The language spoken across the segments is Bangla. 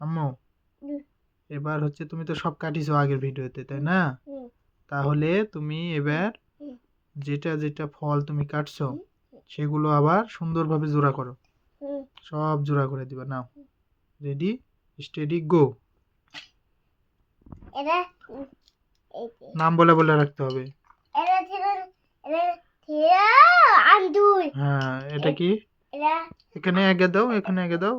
আম্মু এবার হচ্ছে তুমি তো সব কাটিছো আগের ভিডিওতে, তাই না? তাহলে তুমি এবার যেটা যেটা ফল তুমি কাটছো সেগুলো আবার সুন্দরভাবে জোড়া করো, সব জোড়া করে দিবা। নাও, রেডি, স্টেডি, গো। এটা নাম বলে বলে রাখতে হবে। এটা ছিল আন্দুল। হ্যাঁ, এটা কি? এটা এখানে আগে দাও, এখানে আগে দাও।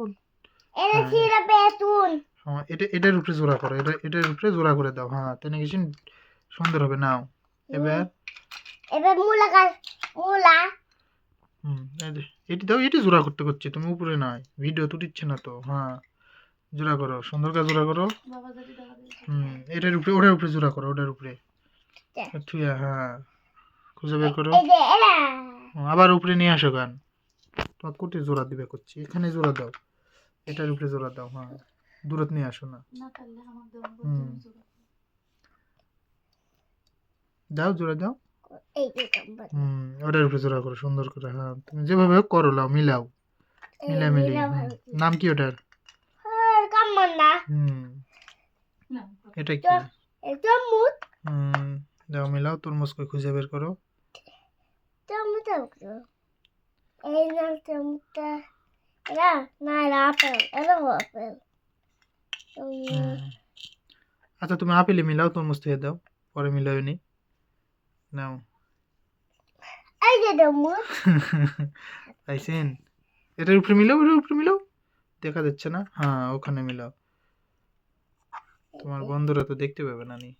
এটা হ্যাঁ, ছিল বেতুন। হ্যাঁ, এটার উপরে জোড়া করো, এটার উপরে জোড়া করে দাও। হ্যাঁ, তাহলে কি সুন্দর হবে। নাও এবার এবার মূলা গাছ, মূলা। এই যে, এটি দাও, এটি জোড়া করতে করছি, তুমি উপরে নয়, ভিডিও তুটিচ্ছে না তো। হ্যাঁ, জোড়া করো, সুন্দর করে জোড়া করো। এটার উপরে, ওটার উপরে জোড়া করো, ওটার উপরে থুইয়া। হ্যাঁ, খুঁজে বের করো। এই যে এরা আবার উপরে নিয়ে আসো গান। তোমার কোটে জোড়া দিবে করছি, এখানে জোড়া দাও, এটার উপরে জোড়া দাও। হ্যাঁ, দূরত নিয়ে আসো না। দাও, জোড়া দাও। এই যে কম্বল। ওটার উপরে জোড়া করো সুন্দর করে। হ্যাঁ, তুমি যেভাবে হোক করো, লাও, মিলাও, মিলামিলি। নাম কি ওটার? কম্বল না। এটা কি? তরমুজ। দাও, মিলাও, তরমুজকে খুঁজে বের করো। তরমুজ এই না তরমুজটা। এরা না, এরা আপেল, এরা আপেল। আচ্ছা, তুমি আপেলে মিলাও, তরমুজ থেকে দাও, পরে মিলাও নি। নাও। এই যে তরমুজ। পাইছেন? এটার উপরে মিলাও, এটার উপরে মিলাও, দেখা যাচ্ছে না? হ্যাঁ, ওখানে মিলাও, তোমার বন্ধুরা তো দেখতে পাবে না নি।